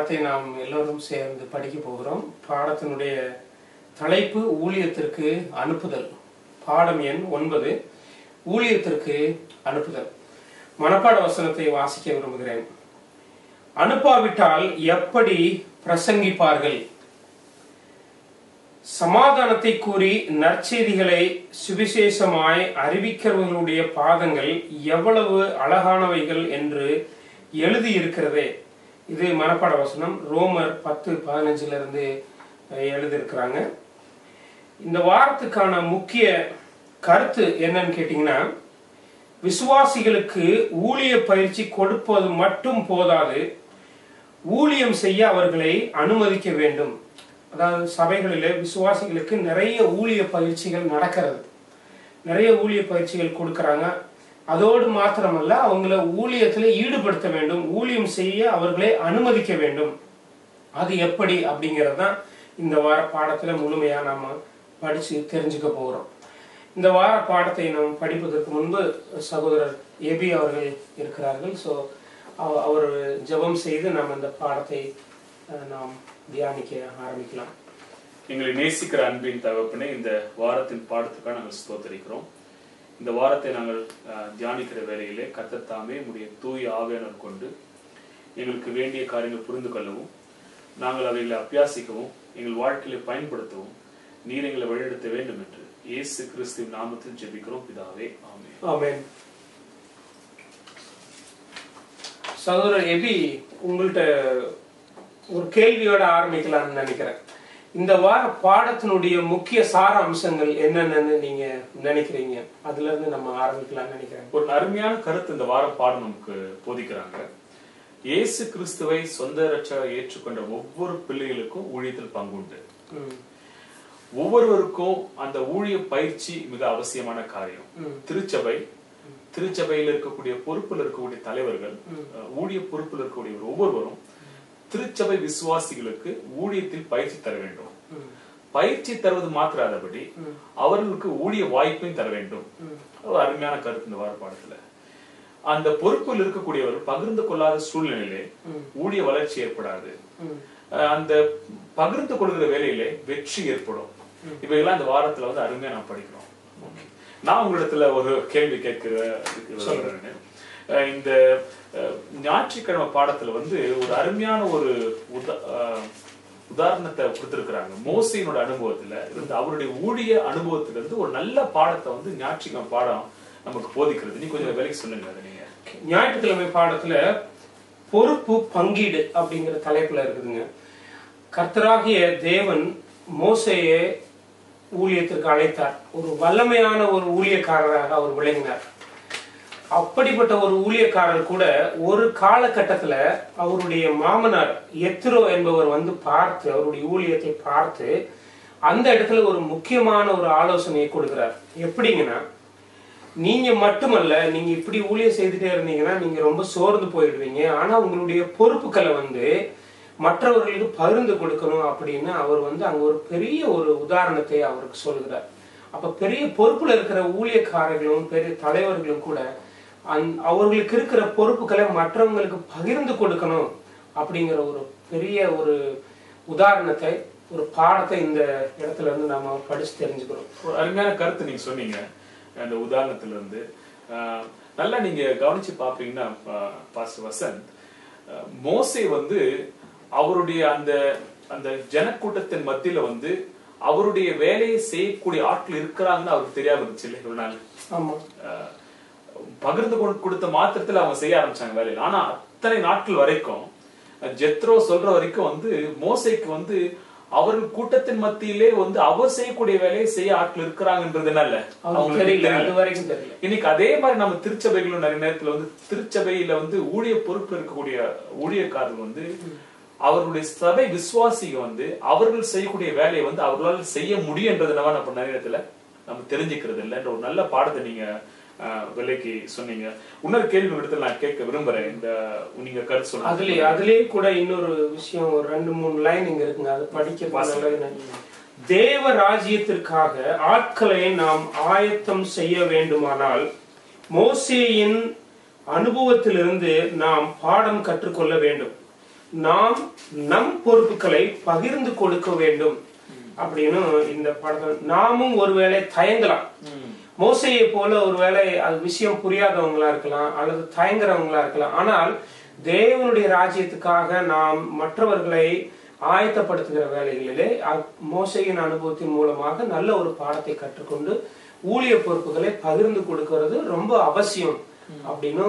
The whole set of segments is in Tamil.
பாடத்தை நாம் எல்லோரும் சேர்ந்து படிக்க போகிறோம். பாடத்தினுடைய தலைப்பு ஊழியத்திற்கு அனுப்புதல். பாடம் எண் 9, ஊழியத்திற்கு அனுப்புதல். மனப்பாட வசனத்தை வாசிக்க விரும்புகிறேன். அனுப்பாவிட்டால் எப்படி பிரசங்கிப்பார்கள்? சமாதானத்தை கூறி நற்செய்திகளை சுவிசேஷமாய் அறிவிக்கிறவர்களுடைய பாதங்கள் எவ்வளவு அழகானவைகள் என்று எழுதியிருக்கிறதே. இது மனப்பாட வசனம். ரோமர் 10:15 எழுதியிருக்கிறாங்க. இந்த வாரத்துக்கான முக்கிய கருத்து என்னன்னு கேட்டீங்கன்னா, விசுவாசிகளுக்கு ஊழிய பயிற்சி கொடுப்பது மட்டும் போதாது, ஊழியம் செய்ய அவர்களை அனுமதிக்க வேண்டும். அதாவது சபைகளிலே விசுவாசிகளுக்கு நிறைய ஊழிய பயிற்சிகள் நடக்கிறது, நிறைய ஊழிய பயிற்சிகள் கொடுக்கறாங்க. அதோடு மாத்திரமல்ல, அவங்கள ஊழியத்தில் ஈடுபடுத்த வேண்டும், ஊழியம் செய்ய அவர்களை அனுமதிக்க வேண்டும். அது எப்படி அப்படிங்கிறது தான் இந்த வார பாடத்தில் முழுமையாக நாம் படித்து தெரிஞ்சுக்க போகிறோம். இந்த வார பாடத்தை நாம் படிப்பதற்கு முன்பு சகோதரர் எபி அவர்கள் இருக்கிறார்கள். ஸோ அவர் ஜெபம் செய்து நாம் இந்த பாடத்தை நாம் தியானிக்க ஆரம்பிக்கலாம். எங்களை நேசிக்கிற அன்பின் தகப்பனே, இந்த வாரத்தின் பாடத்துக்காக நாங்கள் ஸ்தோத்திரிக்கிறோம். இந்த வாரத்தை நாங்கள் தியானிக்கிற வேளையிலே கர்த்தர் தாமே உம்முடைய தூய ஆவியானவர் கொண்டு எங்களுக்கு வேண்டிய காரியங்களை புரிந்து கொள்ளவும், நாங்கள் அவைகளை அபியாசிக்கவும், எங்கள் வாழ்க்கையில பயன்படுத்தவும் நீர் எங்களை வழிநடத்த வேண்டும் என்று இயேசு கிறிஸ்துவின் நாமத்தில் ஜெபிக்கிறோம் பிதாவே, ஆமென். ஆமென். சகோதரர் எபி, உங்கள்கிட்ட ஒரு கேள்வியோட ஆரம்பிக்கலாம்னு நினைக்கிறேன். இந்த வார பாடத்தினுடைய முக்கிய சார அம்சங்கள் என்னென்னு நீங்க நினைக்கிறீங்க? அதுல இருந்து நம்ம ஆரம்பிக்கலாம்னு நினைக்கிறேன். ஒரு அருமையான கருத்து இந்த வார பாடம் நமக்கு போதிக்கிறாங்க. இயேசு கிறிஸ்துவை சொந்த இரட்சகராக ஏற்றுக்கொண்ட ஒவ்வொரு பிள்ளைகளுக்கும் ஊழியத்தில் பங்குண்டு. ஒவ்வொருவருக்கும் அந்த ஊழிய பயிற்சி மிக அவசியமான காரியம். திருச்சபையில் இருக்கக்கூடிய பொறுப்பில் இருக்கக்கூடிய தலைவர்கள், ஊழிய பொறுப்பில் இருக்கக்கூடிய ஒவ்வொருவரும் திருச்சபை விசுவாசிகளுக்கு ஊழியத்தில் பயிற்சி தர வேண்டும். பயிற்சி தருவது மாத்திராதபடி அவர்களுக்கு ஊழிய வாய்ப்பையும் தர வேண்டும். ஒரு அருமையான கருத்து இந்த வார பாடத்துல. அந்த பொறுப்பில் இருக்கக்கூடியவர்கள் பகிர்ந்து கொள்ளாத சூழ்நிலையிலே ஊழிய வளர்ச்சி ஏற்படாது. அந்த பகிர்ந்து கொள்கிற வேலையிலே வெற்றி ஏற்படும். இவையெல்லாம் இந்த வாரத்துல அருமையா நான் படிக்கிறோம். நான் உங்களிடத்துல ஒரு கேள்வி கேட்கிறேன். இந்த ஞாயிற்றுக்கிழமை பாடத்துல ஒரு அருமையான ஒரு உதாரணத்தை கொடுத்திருக்கிறாங்க. மோசேயினோட அனுபவத்துல இருந்து, அவருடைய ஊழிய அனுபவத்துல இருந்து ஒரு நல்ல பாடத்தை ஞாயிற்றுக்கிழமை பாடம் நமக்கு போதிக்கிறது. நீ கொஞ்சம் வேலைக்கு சொல்லுங்க. அதை நீங்க ஞாயிற்றுக்கிழமை பாடத்துல பொறுப்பு பங்கீடு அப்படிங்கிற தலைப்புல இருக்குதுங்க. கர்த்தராகிய தேவன் மோசேயை ஊழியத்திற்கு அழைத்தார். ஒரு வல்லமையான ஒரு ஊழியக்காரராக அவர் விளங்கினார். அப்படிப்பட்ட ஒரு ஊழியக்காரர் கூட ஒரு காலகட்டத்துல அவருடைய மாமனார் எத்ரோ என்பவர் பார்த்து, அவருடைய ஊழியத்தை பார்த்து அந்த இடத்துல ஒரு முக்கியமான ஒரு ஆலோசனையை கொடுக்கிறார். எப்படிங்கன்னா, நீங்க மட்டுமல்ல, நீங்க இப்படி ஊழியம் செய்துட்டே இருந்தீங்கன்னா நீங்க ரொம்ப சோர்ந்து போயிடுவீங்க. ஆனா உங்களுடைய பொறுப்புகளை மற்றவர்களுக்கு பகிர்ந்து கொடுக்கணும் அப்படின்னு அவர் அங்க ஒரு பெரிய ஒரு உதாரணத்தை அவருக்கு சொல்கிறார். அப்ப பெரிய பொறுப்புல இருக்கிற ஊழியக்காரர்களும் பெரிய தலைவர்களும் கூட அவர்களுக்கு இருக்கிற பொறுப்புகளை மற்றவங்களுக்கு பகிர்ந்து கொடுக்கணும் அப்படிங்கிற ஒரு பெரிய ஒரு உதாரணத்தை, ஒரு பாடத்தை இந்த இடத்துல இருந்து நாம படிச்சு தெரிஞ்சுக்கிறோம். ஒரு அருமையான கருத்து நீங்க சொன்னீங்க. அந்த உதாரணத்துல இருந்து நல்லா நீங்க கவனிச்சு பாப்பீங்கன்னா, பாஸ்டர் வசந்த், மோசே அவருடைய அந்த ஜனக்கூட்டத்தின் மத்தியில அவருடைய வேலையை செய்யக்கூடிய ஆட்கள் இருக்கிறாங்கன்னு அவருக்கு தெரியாம இருந்துச்சு இல்லை? ஒரு நாள் பகிர்ந்து கொடுத்த மாத்திரத்துல அவங்க செய்ய ஆரம்பிச்சாங்க வேலையில. ஆனா அத்தனை நாட்கள் வரைக்கும், ஜெத்ரோ சொல்ற வரைக்கும் மோசேக்கு அவர்கள் கூட்டத்தின் மத்தியிலே அவர் செய்யக்கூடிய வேலையை செய்ய ஆட்கள் இருக்கிறாங்கன்றதுனால இன்னைக்கு அதே மாதிரி நம்ம திருச்சபைகளும் நிறைய நேரத்துல திருச்சபையில ஊழிய பொறுப்பு இருக்கக்கூடிய ஊழியக்காரர்கள் அவர்களுடைய சபை விசுவாசிக அவர்கள் செய்யக்கூடிய வேலையை அவர்களால் செய்ய முடியும்ன்றது நம்ம நிறைய இடத்துல நம்ம தெரிஞ்சுக்கிறது இல்லைன்ற ஒரு நல்ல பாடத்தை நீங்க விலைக்கு சொன்னீங்க. இன்னொரு கேள்வி இடத்துல நான் கேட்க விரும்புறேன். இந்த நீங்க கருத்து சொன்ன அதுலயே கூட இன்னொரு விஷயம், ஒரு 2-3 லைன் இங்க இருக்குங்க, அது படிக்க. தேவ ராஜ்யத்திற்காக ஆட்களை நாம் ஆயத்தம் செய்ய வேண்டுமானால் மோசேயின் அனுபவத்திலிருந்து நாம் பாடம் கற்றுக்கொள்ள வேண்டும். நாம் நம் பொறுப்புகளை பகிர்ந்து கொடுக்க வேண்டும் அப்படின்னு இந்த படத்தில் நாமும் ஒருவேளை தயங்கலாம். மோசையை போல ஒருவேளை அது விஷயம் புரியாதவங்களா இருக்கலாம் அல்லது தயங்குறவங்களா இருக்கலாம். ஆனால் தேவனுடைய ராஜ்யத்துக்காக நாம் மற்றவர்களை ஆயத்தப்படுத்துகிற வேலைகளிலே மோசையின் அனுபவத்தின் மூலமாக நல்ல ஒரு பாடத்தை கற்றுக்கொண்டு ஊழிய பொறுப்புகளை பகிர்ந்து கொடுக்கிறது ரொம்ப அவசியம் அப்படின்னு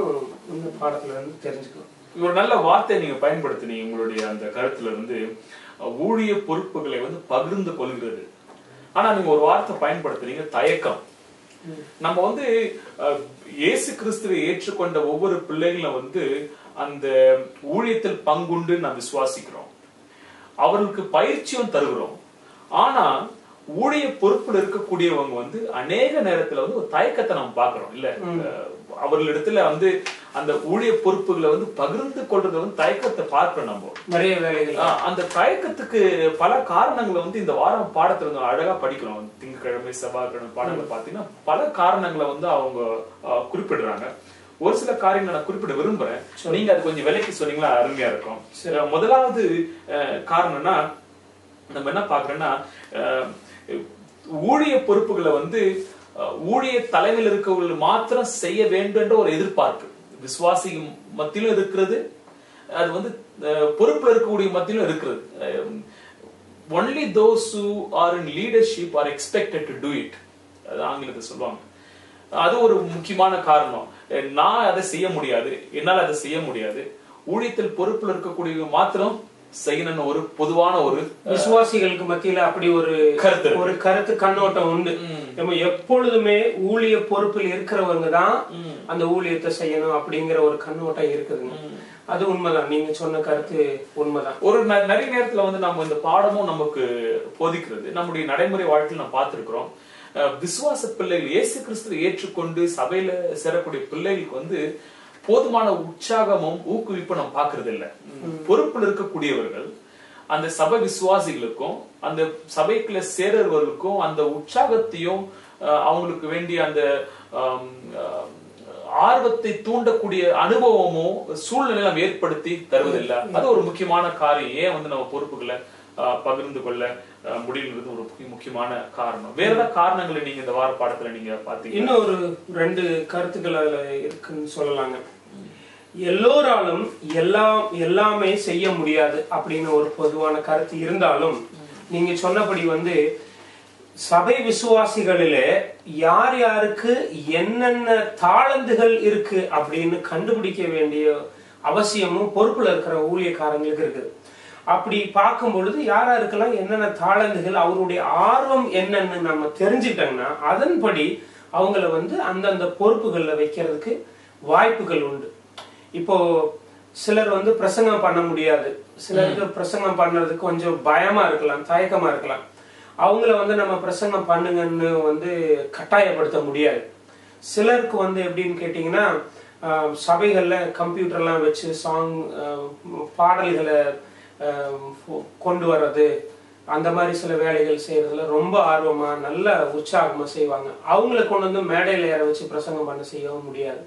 இந்த பாடத்துல இருந்து தெரிஞ்சுக்கலாம். ஒரு நல்ல வார்த்தை நீங்க பயன்படுத்தினீங்க உங்களுடைய அந்த கருத்துல இருந்து, ஊழிய பொறுப்புகளை பகிர்ந்து கொள்கிறது. ஆனா நீங்க ஒரு வார்த்தை பயன்படுத்துறீங்க, தயக்கம். நம்ம இயேசு கிறிஸ்துவை ஏற்றுக்கொண்ட ஒவ்வொரு பிள்ளைகளும் அந்த ஊழியத்தில் பங்குண்டு நாம் விசுவாசிக்கிறோம், அவர்களுக்கு பயிற்சியும் தருகிறோம். ஆனா ஊழிய பொறுப்புல இருக்கக்கூடியவங்க அநேக நேரத்துல ஒரு தயக்கத்தை நம்ம பாக்குறோம் இல்ல. அவர்களிடத்துல அந்த ஊழிய பொறுப்புகளை பகிர்ந்து கொள்றத தயக்கத்தை பார்க்கிறோம் நம்ம நிறைய வேலைகள். அந்த தயக்கத்துக்கு பல காரணங்களை இந்த வாரம் பாடத்துல அழகா படிக்கிறோம். திங்கட்கிழமை செவ்வாய்க்கிழமை பாடங்களை பாத்தீங்கன்னா பல காரணங்களை அவங்க குறிப்பிடுறாங்க. ஒரு சில காரியங்களை நான் குறிப்பிட விரும்புறேன், நீங்க அது கொஞ்சம் விலைக்கு சொன்னீங்களா அருமையா இருக்கும். முதலாவது காரணம்னா நம்ம என்ன பாக்குறோம்னா, ஊழிய பொறுப்புகளை ஊழிய தலைமையில் இருக்கவர்கள் மாத்திரம் செய்ய வேண்டும் என்ற ஒரு எதிர்பார்ப்பு விசுவாசி மத்தியிலும் இருக்கிறது, அது பொறுப்புல இருக்கக்கூடிய மத்தியிலும் இருக்கிறது. only those who are in leadership are expected to do it, அது ஆங்கிலத்தில் சொல்லுவாங்க. அது ஒரு முக்கியமான காரணம். நான் அதை செய்ய முடியாது, என்னால் அதை செய்ய முடியாது. ஊழியத்தில் பொறுப்புல இருக்கக்கூடிய மாத்திரம் செய்யணும் ஒரு பொதுவான ஒரு விசுவாசிகளுக்கு மத்தியில அப்படி ஒரு கருத்து கண்ணோட்டம் உண்டு. நம்ம எப்பொழுதுமே ஊழிய பொறுப்பில் இருக்கிறவங்க தான் அந்த ஊழியத்தை செய்யணும் அப்படிங்கிற ஒரு கண்ணோட்டம் இருக்குதுங்க. அது உண்மைதான், நீங்க சொன்ன கருத்து உண்மைதான். ஒரு நிறைய நேரத்துல நம்ம இந்த பாடமும் நமக்கு போதிக்கிறது, நம்முடைய நடைமுறை வாழ்க்கையில் நம்ம பார்த்திருக்கிறோம். விசுவாச பிள்ளைகள் இயேசு கிறிஸ்துவை ஏற்றுக்கொண்டு சபையில சேரக்கூடிய பிள்ளைகளுக்கு போதுமான உற்சாகமும் ஊக்குவிப்பும் நம்ம பாக்குறது இல்ல. பொறுப்புல இருக்கக்கூடியவர்கள் அந்த சபை விசுவாசிகளுக்கும் அந்த சபைக்குள்ள சேரவர்களுக்கும் அந்த உற்சாகத்தையும் அவங்களுக்கு வேண்டிய அந்த ஆர்வத்தை தூண்டக்கூடிய அனுபவமும் சூழ்நிலை ஏற்படுத்தி தருவதில்லை. அது ஒரு முக்கியமான காரியம். ஏன் நம்ம பொறுப்புகளை பகிர்ந்து கொள்ள முடியுங்கிறது ஒரு முக்கியமான காரணம். வேற ஏதாவது காரணங்களை நீங்க இந்த வார பாடத்துல நீங்க பாத்தீங்க? இன்னும் ஒரு 2 கருத்துக்கள் அதுல இருக்குன்னு சொல்லலாங்க. எல்லோராலும் எல்லாமே செய்ய முடியாது அப்படின்னு ஒரு பொதுவான கருத்து இருந்தாலும், நீங்க சொன்னபடி சபை விசுவாசிகளிலே யார் யாருக்கு என்னென்ன தாளந்துகள் இருக்கு அப்படின்னு கண்டுபிடிக்க வேண்டிய அவசியமும் பொறுப்புல இருக்கிற ஊழியக்காரங்களுக்கு இருக்குது. அப்படி பார்க்கும் பொழுது யாராருக்கெல்லாம் என்னென்ன தாளந்துகள், அவருடைய ஆர்வம் என்னன்னு நம்ம தெரிஞ்சுட்டோம்னா அதன்படி அவங்கள அந்தந்த பொறுப்புகள்ல வைக்கிறதுக்கு வாய்ப்புகள் உண்டு. இப்போ சிலர் பிரசங்கம் பண்ண முடியாது, சிலருக்கு பிரசங்கம் பண்றதுக்கு கொஞ்சம் பயமா இருக்கலாம், தயக்கமா இருக்கலாம். அவங்கள நம்ம பிரசங்கம் பண்ணுங்கன்னு கட்டாயப்படுத்த முடியாது. சிலருக்கு எப்படின்னு கேட்டீங்கன்னா, சபைகள்ல கம்ப்யூட்டர்லாம் வச்சு சாங் பாடல்களை கொண்டு வர்றது, அந்த மாதிரி சில வேலைகள் செய்யறதுல ரொம்ப ஆர்வமா நல்ல உற்சாகமா செய்வாங்க. அவங்கள கொண்டு மேடையில ஏற வச்சு பிரசங்கம் பண்ண செய்யவும் முடியாது.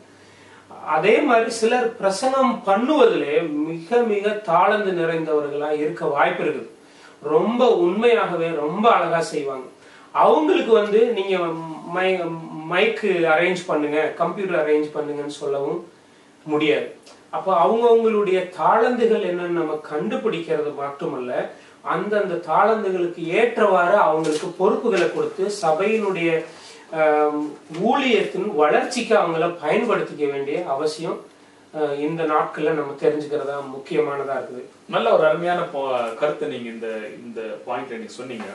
அதே மாதிரி சிலர் பிரசங்கம் பண்ணுவதிலே மிக மிக தாளந்து நிறைந்தவர்களா இருக்க வாய்ப்பு இருக்குது. ரொம்ப உண்மையாகவே ரொம்ப அழகா செய்வாங்க. அவங்களுக்கு நீங்க மைக்கு அரேஞ்ச் பண்ணுங்க, கம்ப்யூட்டர் அரேஞ்ச் பண்ணுங்கன்னு சொல்லவும் முடியாது. அப்ப அவங்களுடைய தாளந்துகள் என்னன்னு நம்ம கண்டுபிடிக்கிறது மட்டுமல்ல, அந்தந்த தாளந்துகளுக்கு ஏற்றவாறு அவங்களுக்கு பொறுப்புகளை கொடுத்து சபையினுடைய ஊழியத்தின் வளர்ச்சிக்கு அவங்கள பயன்படுத்திக்க வேண்டிய அவசியம் இந்த நாட்கள்ல நம்ம தெரிஞ்சுக்கிறதா முக்கியமானதா இருக்குது. நல்ல ஒரு அருமையான கருத்தை நீங்க இந்த பாயிண்ட்ல நீங்க சொன்னீங்க.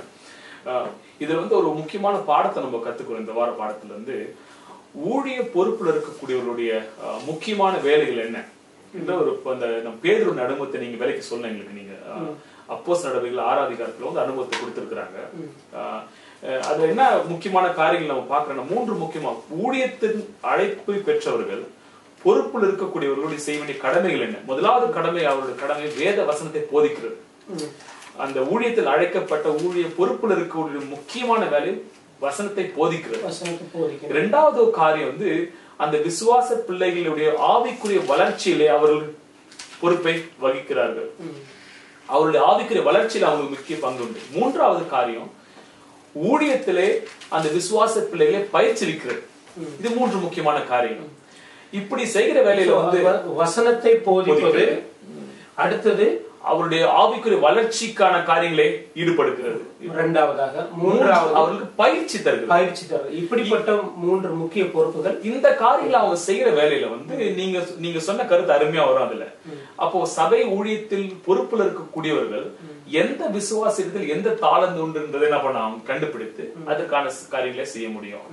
இதுல ஒரு முக்கியமான பாடத்தை நம்ம கத்துக்கிறோம் இந்த வார பாடத்துல ஊழிய பொறுப்புல இருக்கக்கூடியவர்களுடைய முக்கியமான வேலைகள் என்ன என்ற ஒரு நம்ம பேதுரு அனுபவத்தை நீங்க வேலைக்கு சொல்ல எங்களுக்கு நீங்க அப்போஸ்தலர் நடவடிக்கைகள் 6ஆம் அதிகாரத்துல அனுபவத்தை கொடுத்திருக்கிறாங்க. அது என்ன முக்கியமான காரியங்கள் நம்ம பாக்குறோம். 3 முக்கியமா ஊழியத்தின் அழைப்பு பெற்றவர்கள் பொறுப்புல இருக்கக்கூடியவர்களுடைய செய்ய வேண்டிய கடமைகள் என்ன? முதலாவது கடமை, அவருடைய கடமை வேத வசனத்தை போதிக்கிறது. அந்த ஊழியத்தில் அழைக்கப்பட்ட ஊழிய பொறுப்புல இருக்கக்கூடிய முக்கியமான வேலை வசனத்தை போதிக்கிறது. 2வது காரியம் அந்த விசுவாச பிள்ளைகளுடைய ஆவிக்குரிய வளர்ச்சியிலே அவர்கள் பொறுப்பை வகிக்கிறார்கள். அவருடைய ஆவிக்குரிய வளர்ச்சியில் அவங்களுக்கு முக்கிய பங்கு உண்டு. மூன்றாவது காரியம், ஊழியத்திலே அந்த விசுவாச பிள்ளைகளை பயிற்சிக்கிறது. இது மூன்று முக்கியமான காரியம். இப்படி செய்கிற வேலையில வந்து வசனத்தை போதிப்பது, அடுத்தது அவருடைய ஆவிக்குரிய வளர்ச்சிக்கான காரியங்களை ஈடுபடுகிறது, இரண்டாவதாக மூன்றாவது அவர்களுக்கு பயிற்சி தருகிறது. இப்படிப்பட்ட மூன்று முக்கிய பொறுப்புகள். இந்த காரியங்களை அவங்க செய்யற வேலையில வந்து நீங்க சொன்ன கருத்து அருமையா வரும் அதுல. அப்போ சபை ஊழியத்தில் பொறுப்புல இருக்கக்கூடியவர்கள் எந்த விசுவாசத்தில் எந்த தாளந்து உண்டுன்றதை என்ன பண்ண அவங்க கண்டுபிடித்து அதுக்கான காரியங்களை செய்ய முடியும்.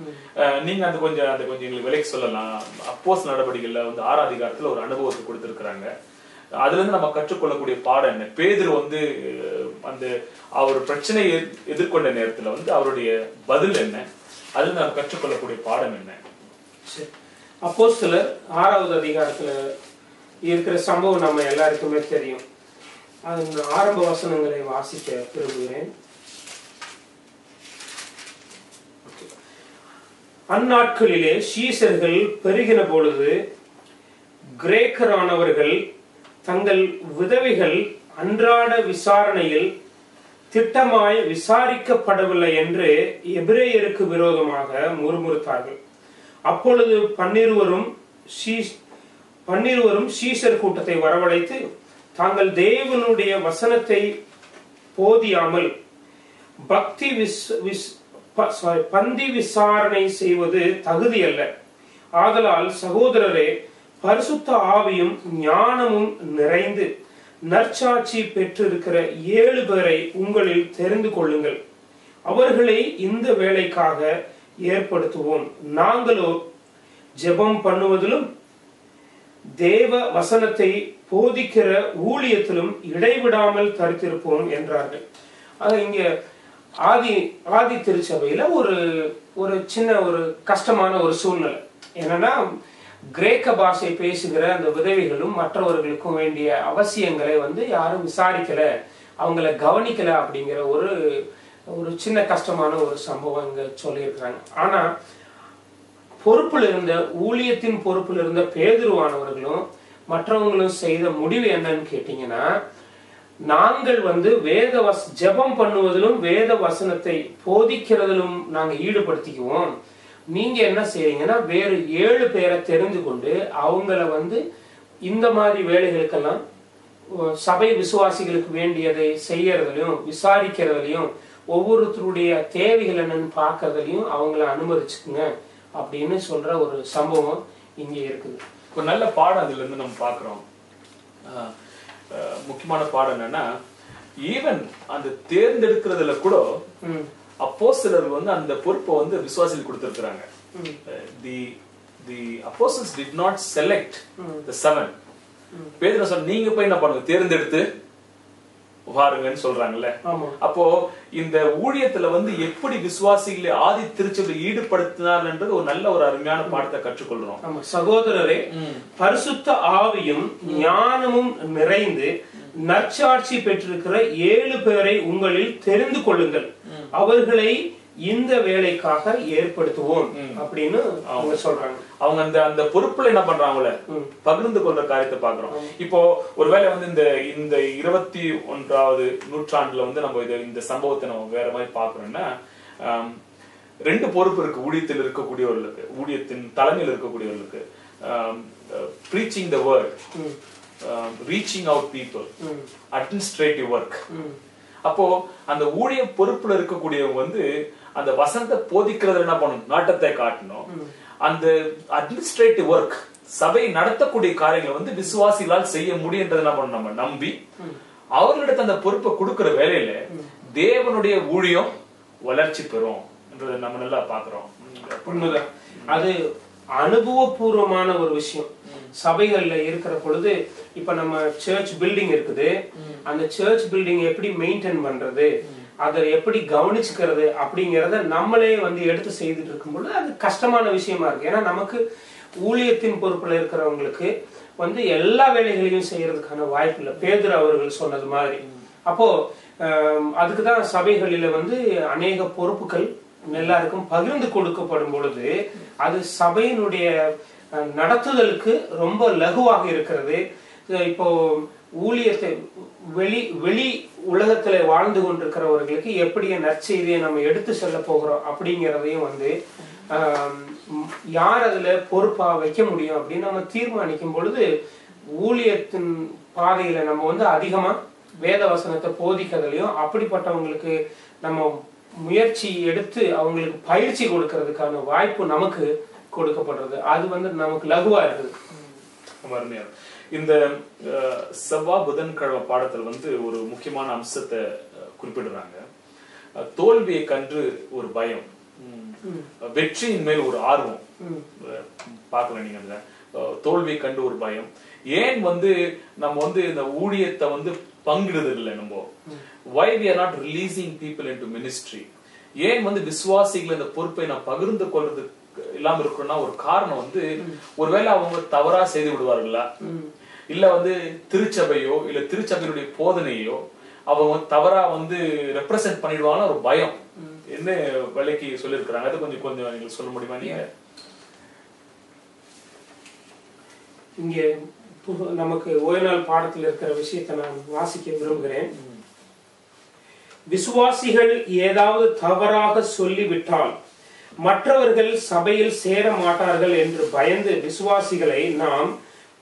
நீங்க அது கொஞ்சம் எங்களுக்கு விலைக்கு சொல்லலாம். அப்போஸ்தலர் நடவடிக்கைகள்ல வந்து 6ஆம் அதிகாரத்துல ஒரு அனுபவத்தை கொடுத்திருக்கிறாங்க. அதுல இருந்து நம்ம கற்றுக்கொள்ளக்கூடிய பாடம் என்ன? பேதுரு வந்து அந்த அவர் பிரச்சனையை எதிர்கொண்ட நேரத்துல வந்து அவருடைய பதில் என்ன? அதுல நம்ம கற்றுக்கொள்ளக்கூடிய பாடம் என்ன? அப்போஸ்தலர் 6ஆவது அதிகாரத்துல இருக்கிற சம்பவம் நம்ம எல்லாருக்குமே தெரியும். அந்த ஆரம்ப வசனங்களை வாசிக்க விரும்புகிறேன். அந்நாட்களிலே சீசர்கள் பெருகின பொழுது கிரேக்கரானவர்கள் தங்கள் விதவைகள் அன்றாட விசாரணையில் திட்டமாய் விசாரிக்கப்படவில்லை என்று எபிரேயருக்கு விரோதமாக முறுமுறுத்தார்கள். அப்பொழுது பன்னிருவரும் சீசர் கூட்டத்தை வரவழைத்து, தாங்கள் தேவனுடைய வசனத்தை போதியாமல் பந்தி விசாரணை செய்வது தகுதி அல்ல. ஆதலால் சகோதரரே, பரிசுத்த ஆவியும் ஞானமும் நிறைந்து நற்சாட்சி பெற்றிருக்கிற 7 பேரை உங்களில் தெரிந்து கொள்ளுங்கள். அவர்களை இந்த வேலைக்காக ஏற்படுத்துவோம். நாங்களோ ஜெபம் பண்ணுவதிலும் தேவ வசனத்தை போதிக்கிற ஊழியத்திலும் இடைவிடாமல் தரித்திருப்போம் என்றார்கள். இங்க ஆதி திருச்சபையில ஒரு சின்ன ஒரு கஷ்டமான ஒரு சூழ்நிலை என்னன்னா, கிரேக்க பாஷை பேசுகிற அந்த விதவைகளும் மற்றவர்களுக்கும் வேண்டிய அவசியங்களை வந்து யாரும் விசாரிக்கல, அவங்கள கவனிக்கல அப்படிங்கிற ஒரு சின்ன கஷ்டமான ஒரு சம்பவம் இங்க சொல்லியிருக்கிறாங்க. ஆனா ஊழியத்தின் பொறுப்பில் இருந்த பேதுருவானவர்களும் மற்றவங்களும் செய்த முடிவு என்னன்னு கேட்டீங்கன்னா, நாங்கள் வந்து ஜெபம் பண்ணுவதிலும் வேத வசனத்தை போதிக்கிறதிலும் நாங்க ஈடுபடுத்திக்குவோம். நீங்க என்ன செய்றீங்கன்னா, வேறு 7 பேரை தெரிந்து கொண்டு அவங்கள வந்து இந்த மாதிரி வேலைகளுக்கெல்லாம் சபை விசுவாசிகளுக்கு வேண்டியதை செய்யறதுலயும் விசாரிக்கிறதுலயும் ஒவ்வொருத்தருடைய தேவைகள் என்னன்னு பார்க்கறதுலயும் அவங்கள அனுமதிச்சுக்குங்க அப்படின்னு சொல்ற ஒரு சம்பவம் இங்க இருக்குது. ஒரு நல்ல பாடம் அதுல இருந்து நம்ம பாக்குறோம். முக்கியமான பாடம் என்னன்னா, ஈவன் அந்த தேர்ந்தெடுக்கிறதுல கூட அப்போஸ்தலர் வந்து அந்த பொறுப்பை வந்து விசுவாசிகள் கொடுத்திருக்கிறாங்க. The apostles did not select the 7. பேதுரு சொன்ன, நீங்க போய் என்ன பண்ணுங்க, தேர்ந்தெடுத்து வாருங்கன்னு சொல்றாங்கல்ல. அப்போ இந்த ஊழியத்துல வந்து எப்படி விசுவாசிகளை ஆதி திருச்சபை ஈடுபடுத்தினார்ன்றது ஒரு நல்ல ஒரு அருமையான பாடத்தை கற்றுக்கொள்றோம். சகோதரரே, பரிசுத்த ஆவியும் ஞானமும் நிறைந்து நற்சாட்சி பெற்றிருக்கிற 7 பேரை உங்களில் தெரிந்து கொள்ளுங்கள். அவர்களை இந்த வேலைக்காக ஏற்படுத்துவோம் அப்படின்னு அவங்க சொல்றாங்க. அவங்க அந்த பொறுப்புல என்ன பண்றாங்களே பகிர்ந்து கொள்ற காரியத்தை பாக்குறோம். இப்போ ஒருவேளை வந்து இந்த 21வது நூற்றாண்டுல வந்து நம்ம இந்த சம்பவத்தை நம்ம வேற மாதிரி பாக்குறோம்னா, 2 பொறுப்பு இருக்கு ஊழியத்தில் இருக்கக்கூடியவர்களுக்கு, ஊழியத்தின் தலைமையில் இருக்கக்கூடியவர்களுக்கு. preaching the word, reaching out people, administrative work. அப்போ அந்த ஊழிய பொறுப்புல இருக்கக்கூடியவங்க வந்து அந்த வசனத்தை போதிக்கிறதுல என்ன பண்ணணும், நாட்டத்தை காட்டணும். அந்த அட்மினிஸ்ட்ரேட்டிவ் ஒர்க், சபை நடத்தக்கூடிய காரியங்களை வந்து விசுவாசிகளால் செய்ய முடியுன்றதை என்ன பண்ணணும், நம்ம நம்பி அவர்களிடத்து அந்த பொறுப்பை கொடுக்கிற வேலையில தேவனுடைய ஊழியம் வளர்ச்சி பெறும் என்றதை நம்ம நல்லா பாக்குறோம். உண்மைதான். அது அனுபவபூர்வமான ஒரு விஷயம். சபைகள்ல இருக்கிற பொழுது இப்ப நம்ம சர்ச் பில்டிங் இருக்குது, அந்த சர்ச் பில்டிங் எப்படி மெயின்டைன் பண்றது, அதை எப்படி கவனிச்சுக்கிறது அப்படிங்கறத நம்மளே வந்து எடுத்து செய்துட்டு இருக்கும் பொழுது அது கஷ்டமான விஷயமா இருக்கு. ஏன்னா நமக்கு ஊழியத்தின் பொறுப்புல இருக்கிறவங்களுக்கு வந்து எல்லா வேலைகளையும் செய்யறதுக்கான வாய்ப்பு இல்லை, பேதுரு அவர்கள் சொன்னது மாதிரி. அப்போ அதுக்குதான் சபைகளில வந்து அநேக பொறுப்புகள் எல்லாருக்கும் பகிர்ந்து கொடுக்கப்படும் பொழுது அது சபையினுடைய நடத்துதலுக்கு ரொம்ப லகுவாக இருக்கிறது. இப்போ ஊழியத்தை வெளி உலகத்துல வாழ்ந்து கொண்டிருக்கிறவர்களுக்கு எப்படி நற்செய்தியை நம்ம எடுத்து செல்ல போகிறோம் அப்படிங்கிறதையும் வந்து யார் அதுல பொறுப்பா வைக்க முடியும் அப்படின்னு நம்ம தீர்மானிக்கும் பொழுது ஊழியத்தின் பாதையில நம்ம வந்து அதிகமா வேத வசனத்தை போதிக்கிறதுலையும் அப்படிப்பட்டவங்களுக்கு நம்ம முயற்சி எடுத்து அவங்களுக்கு பயிற்சி கொடுக்கறதுக்கான வாய்ப்பு நமக்கு கொடுக்கப்படுறது. அது வந்து நமக்கு லகுவா இருக்குது. இந்த செவ்வாய் புதன்கிழமை பாடத்துல வந்து ஒரு முக்கியமான அம்சத்தை குறிப்பிடுறாங்க. தோல்வியை கண்டு ஒரு பயம், வெற்றியின் மேல் ஒரு ஆர்வம் பார்க்கல. நீங்க அந்த தோல்வியை கண்டு ஒரு பயம். ஏன் வந்து நம்ம வந்து இந்த ஊழியத்தை வந்து பங்கிடுது இல்லை நம்ம? why we are not releasing people into ministry? ஏன் வந்து விசுவாசிகள் இந்த பொறுப்பை நான் பகிர்ந்து கொள்றது இல்லாம இருக்கணும்னா ஒரு காரணம் வந்து ஒருவேளை அவங்க தவறா செய்து விடுவார்களா, இல்ல வந்து திருச்சபையோ இல்ல திருச்சபையுடைய போதனையோ அவங்க தவறா வந்து ரெப்ரசென்ட் பண்ணிடுவாங்க ஒரு பயம் என்ன வேலைக்கு சொல்லியிருக்கிறாங்க. அது கொஞ்சம் நீங்க சொல்ல முடியுமா? நீங்க இங்க நமக்கு ஓய்நாள் பாடத்தில் இருக்கிற விஷயத்தை நான் வாசிக்க விரும்புகிறேன். விசுவாசிகள் ஏதாவது தவறாக சொல்லிவிட்டால் மற்றவர்கள் சபையில் சேர மாட்டார்கள் என்று பயந்து விசுவாசிகளை நாம்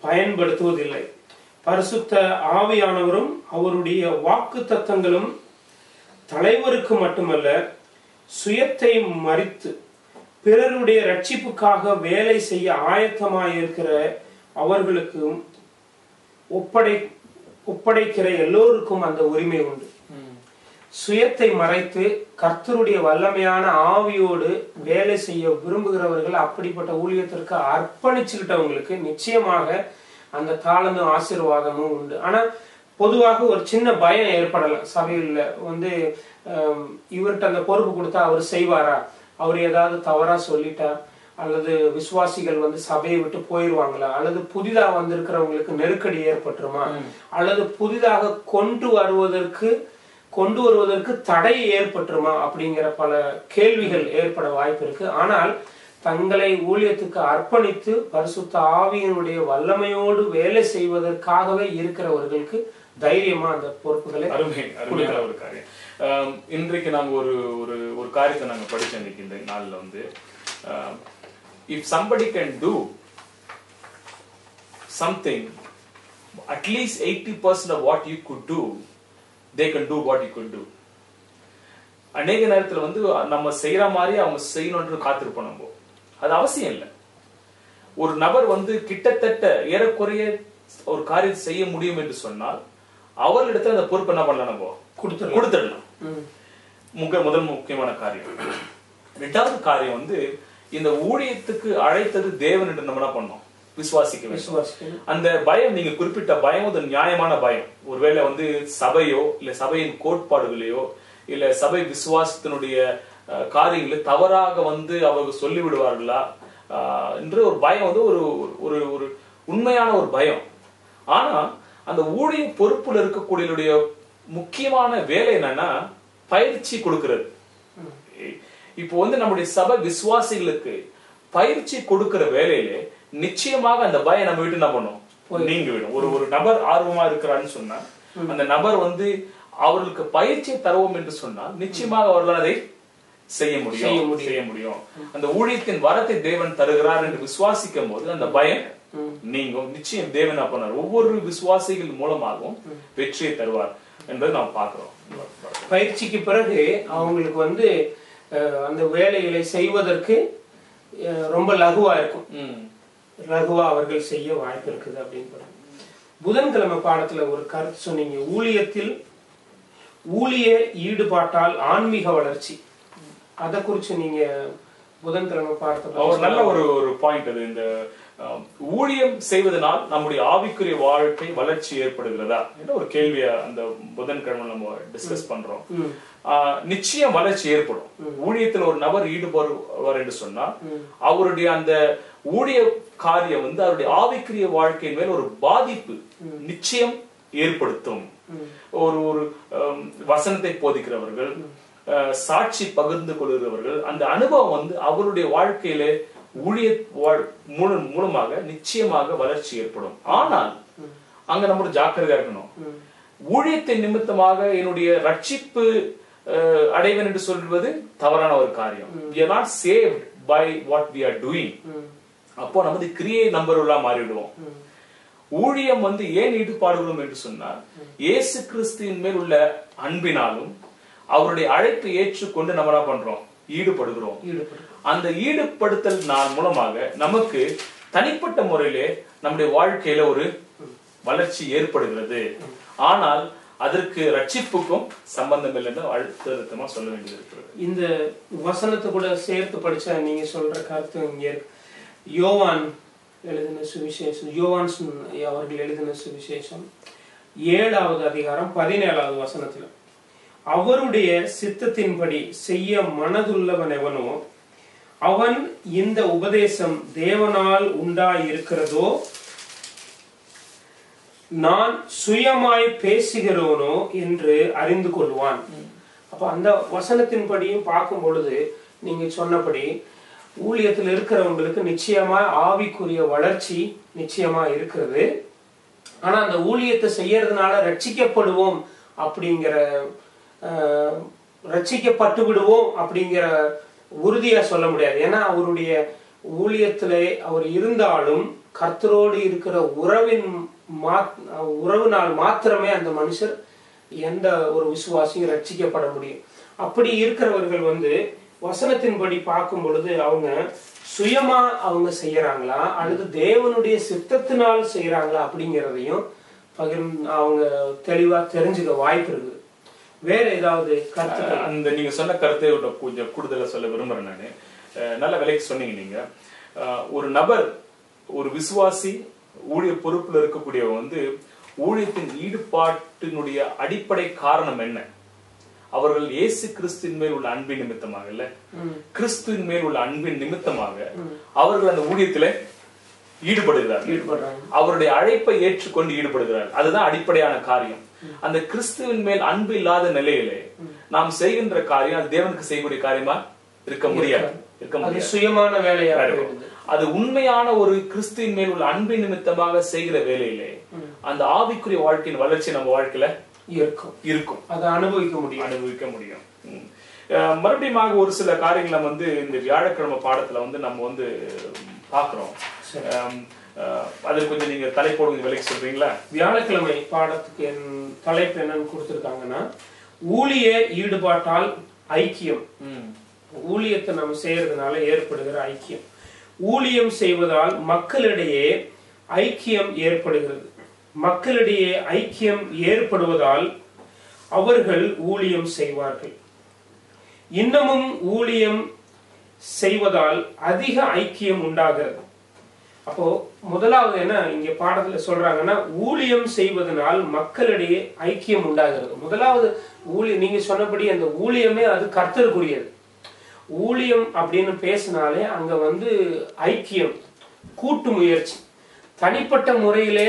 பயன்படுத்துவதில்லை. பரிசுத்த ஆவியானவரும் அவருடைய வாக்கு தத்தங்களும் தலைவருக்கு மட்டுமல்ல சுயத்தை மறித்து பிறருடைய ரட்சிப்புக்காக வேலை செய்ய ஆயத்தமாயிருக்கிற அவர்களுக்கும் ஒப்படைக்கிற எல்லோருக்கும் அந்த உரிமை உண்டு. சுயத்தை மறைத்து கர்த்தருடைய வல்லமையான ஆவியோடு வேலை செய்ய விரும்புகிறவர்கள், அப்படிப்பட்ட ஊழியத்திற்கு அர்ப்பணிச்சுக்கிட்டவங்களுக்கு நிச்சயமாக அந்த தாளமும் ஆசீர்வாதமும் உண்டு. ஆனா பொதுவாக ஒரு சின்ன பயம் ஏற்படலாம். சபையில் வந்து இவர்கிட்ட அந்த பொறுப்பு கொடுத்தா அவர் செய்வாரா, அவர் ஏதாவது தவறா சொல்லிட்டா, அல்லது விசுவாசிகள் வந்து சபையை விட்டு போயிருவாங்களா, அல்லது புதிதாக வந்திருக்கிறவங்களுக்கு நெருக்கடி ஏற்பட்டுருமா, அல்லது புதிதாக கொண்டு வருவதற்கு தடை ஏற்பட்டுருமா அப்படிங்கிற பல கேள்விகள் ஏற்பட வாய்ப்பு இருக்கு. ஆனால் தங்களை ஊழியத்துக்கு அர்ப்பணித்து பரிசுத்த ஆவியினுடைய வல்லமையோடு வேலை செய்வதற்காகவே இருக்கிறவர்களுக்கு தைரியமா அந்த பொறுப்புகளை அருமையான ஒரு காரியம். இன்றைக்கு நாங்க ஒரு காரியத்தை நாங்க படிச்சோம் இன்னைக்கு இந்த நாள்ல வந்து, if somebody can do something at least 80% of what you could do, they can do what you could do. அநேக நேரத்துல வந்து நம்ம செய்யற மாதிரி அவங்க செய்யணும்னு காத்திருப்போம். நம்ம அது அவசியம் இல்லை. ஒரு நபர் வந்து கிட்டத்தட்ட ஏறக்குறைய ஒரு காரியம் செய்ய முடியும் என்று சொன்னால் அவர்களிடத்துல அந்த பொறுப்பு என்ன பண்ணலாம், நம்ம கொடுத்துடலாம். முதல் முக்கியமான காரியம். இரண்டாவது காரியம் வந்து இந்த ஊழியத்துக்கு அழைத்தது தேவன் என்று நம்ம என்ன பண்ணோம், விசுவாசிக்க. அந்த பயம், நீங்க குறிப்பிட்ட பயம் ஒரு நியாயமான பயம். ஒருவேளை வந்து சபையோ இல்ல சபையின் கோட்பாடுகளையோ இல்ல சபை விசுவாசத்தினுடைய காரியங்களை தவறாக வந்து அவங்க சொல்லி விடுவார்களா என்று ஒரு பயம் வந்து ஒரு ஒரு உண்மையான ஒரு பயம். ஆனா அந்த ஊழிய பொறுப்புல இருக்கக்கூடிய முக்கியமான வேலை என்னன்னா பயிற்சி கொடுக்கிறது. இப்போ வந்து நம்முடைய சபை விசுவாசிகளுக்கு பயிற்சி கொடுக்கிற வேலையிலே நிச்சயமாக அந்த பயம் நம்ம விட்டு என்ன பண்ணும், நீங்க விடும். ஒரு நபர் ஆர்வமா இருக்கிறான்னு சொன்னா அந்த நபர் வந்து அவர்களுக்கு பயிற்சியை தருவோம் என்று சொன்னால் நிச்சயமாக அவர்களால் அதை செய்ய முடியும். அந்த ஊழியத்தின் வரத்தை தேவன் தருகிறார் என்று விசுவாசிக்கும் போது அந்த பயம் நீங்கும். நிச்சயம் தேவன் அப்பனார் ஒவ்வொரு விசுவாசிகள் மூலமாகவும் வெற்றியை தருவார் என்பதை நாம் பார்க்கிறோம். பயிற்சிக்கு பிறகு அவங்களுக்கு வந்து அந்த வேலைகளை செய்வதற்கு ரொம்ப லகுவா இருக்கும். லகுவா அவர்கள் செய்ய வாய்ப்பு இருக்குது அப்படின்னு. புதன்கிழமை பாடத்துல ஒரு கருத்து சொன்னீங்க, ஊழிய ஈடுபாட்டால் ஆன்மீக வளர்ச்சி. அதை குறிச்சு நீங்க புதன்கிழமை பாடத்துல நல்ல ஒரு பாயிண்ட். அது இந்த ஊழியம் செய்வதனால் நம்முடைய ஆவிக்குரிய வாழ்க்கை வளர்ச்சி ஏற்படுகிறதா என்ற ஒரு கேள்வியை அந்த புதன்கிழமை நம்ம டிஸ்கஸ் பண்றோம். நிச்சயம் வளர்ச்சி ஏற்படும். ஊழியத்தில் ஒரு நபர் ஈடுபடுவார் என்று சொன்னா அவருடைய அந்த ஊழிய காரியம் வந்து அவருடைய ஆவிக்குரிய வாழ்க்கையின் மேல் ஒரு பாதிப்பு நிச்சயம் ஏற்படுத்தும். ஒரு வசனத்தை போதிக்கிறவர்கள், சாட்சி பகிர்ந்து கொள்கிறவர்கள், அந்த அனுபவம் வந்து அவருடைய வாழ்க்கையில ஊழிய மூலமாக நிச்சயமாக வளர்ச்சி ஏற்படும். ஆனால் அங்க நம்ம ஜாக்கிரதையா இருக்கணும். ஊழியத்தை நிமித்தமாக என்னுடைய ரட்சிப்பு அடைவன் என்று சொல்வது தவறான ஒரு காரியம். we are not saved by what we are doing. அப்போ நமது கிரியை நம்பருள்ளா மாறிவிடுவோம். ஊழியம் ஏன் ஈடுபாடுகிறோம் என்று சொன்னால் இயேசு கிறிஸ்துவின் மேல் உள்ள அன்பினாலும் அவருடைய அழைப்பை ஏற்றுக்கொண்டு நம்ம என்ன பண்றோம், ஈடுபடுகிறோம். அந்த ஈடுபடுத்தல் மூலமாக நமக்கு தனிப்பட்ட முறையிலே நம்முடைய வாழ்க்கையில ஒரு வளர்ச்சி ஏற்படுகிறது. ஆனால் அதற்கு ரட்சிப்புக்கும் சம்பந்தம் இல்லைன்னு அழுத்தமா சொல்ல வேண்டியது இருக்கிறது. இந்த வசனத்தை கூட சேர்த்து படிச்சா நீங்க சொல்ற கருத்து இங்க யோவான் எழுதின சுவிசேஷம், யோவான் அவர்கள் எழுதின சுவிசேஷம் 7வது அதிகாரம் 17வது வசனத்துல, அவருடைய சித்தத்தின்படி செய்ய மனதுள்ளவன் எவனோ அவன் இந்த உபதேசம் தேவனால் உண்டாயிருக்கிறதோ நான் சுயமாய் பேசுகிறோனோ என்று அறிந்து கொள்வான். அப்ப அந்த வசனத்தின்படியும் பார்க்கும் பொழுது நீங்க சொன்னபடி ஊழியத்தில் இருக்கிறவங்களுக்கு நிச்சயமா ஆவிக்குரிய வளர்ச்சி நிச்சயமா இருக்கிறது. ஆனா அந்த ஊழியத்தை செய்யறதுனால ரட்சிக்கப்படுவோம் அப்படிங்கிற ரட்சிக்கப்பட்டு விடுவோம் அப்படிங்கிற உறுதியா சொல்ல முடியாது. ஏன்னா அவருடைய ஊழியத்திலே அவர் இருந்தாலும் கர்த்தரோடு இருக்கிற உறவினால் மாத்திரமே அந்த மனுஷர் எந்த ஒரு விசுவாசியும் ரட்சிக்கப்பட முடியும். அப்படி இருக்கிறவர்கள் வசனத்தின்படி பார்க்கும் பொழுது அவங்க சுயமா அவங்க செய்யறாங்களா அல்லது தேவனுடைய சித்தத்தினால் செய்யறாங்களா அப்படிங்கிறதையும் அவங்க தெளிவா தெரிஞ்சுக்க வாய்ப்பு இருக்குது. வேற ஏதாவது கருத்து? அந்த நீங்க சொன்ன கருத்தை கொஞ்சம் கூடுதலா சொல்ல விரும்புறேன். நானு நல்ல விலைக்கு சொன்னீங்க. நீங்க ஒரு நபர், ஒரு விசுவாசி ஊழிய பொறுப்புல இருக்கக்கூடியவங்க ஊழியத்தின் ஈடுபாட்டினுடைய அடிப்படை காரணம் என்ன? அவர்கள் இயேசு கிறிஸ்துவின் மேல் உள்ள அன்பின் நிமித்தமாக இல்ல, கிறிஸ்துவின் மேல் உள்ள அன்பின் நிமித்தமாக அவர்கள் அந்த ஊழியத்தில ஈடுபடுகிறார்கள். அவருடைய அழைப்பை ஏற்றுக்கொண்டு ஈடுபடுகிறார்கள். அதுதான் அடிப்படையான காரியம். அந்த கிறிஸ்துவின் மேல் அன்பு இல்லாத நிலையிலே நாம் செய்கின்ற காரியம் அது தேவனுக்கு செய்யக்கூடிய காரியமா இருக்க முடியாது. சுயமான வேலையா அது உண்மையான ஒரு கிறிஸ்துவின் மேல் உள்ள அன்பின் நிமித்தமாக செய்கிற வேலையிலே அந்த ஆவிக்குரிய வாழ்க்கையின் வளர்ச்சி நம்ம வாழ்க்கையில இருக்கும். அதை அனுபவிக்க முடியும். மறுபடியும் ஒரு சில காரியங்களை இந்த வியாழக்கிழமை பாடத்துல நம்ம பாக்குறோம். அது கொஞ்சம் நீங்க தலைப்போடு கொஞ்சம் விலைக்கு சொல்றீங்களா? வியாழக்கிழமை பாடத்துக்கு என் தலைப்பு என்னன்னு கொடுத்திருக்காங்கன்னா, ஊழிய ஈடுபாட்டால் ஐக்கியம். ஊழியத்தை நம்ம செய்யறதுனால ஏற்படுகிற ஐக்கியம். ஊழியம் செய்வதால் மக்களிடையே ஐக்கியம் ஏற்படுகிறது. மக்களிடையே ஐக்கியம் ஏற்படுவதால் அவர்கள் ஊழியம் செய்வார்கள். இன்னமும் ஊழியம் செய்வதால் அதிக ஐக்கியம் உண்டாகிறது. அப்போ முதலாவது என்ன இங்க பாடத்துல சொல்றாங்கன்னா, ஊழியம் செய்வதனால் மக்களிடையே ஐக்கியம் உண்டாகிறது. முதலாவது ஊழியம், நீங்க சொன்னபடி அந்த ஊழியமே அது கர்த்தருக்குரியது. ஊழியம் அப்படின்னு பேசினாலே அங்க ஐக்கியம், கூட்டு முயற்சி. தனிப்பட்ட முறையிலே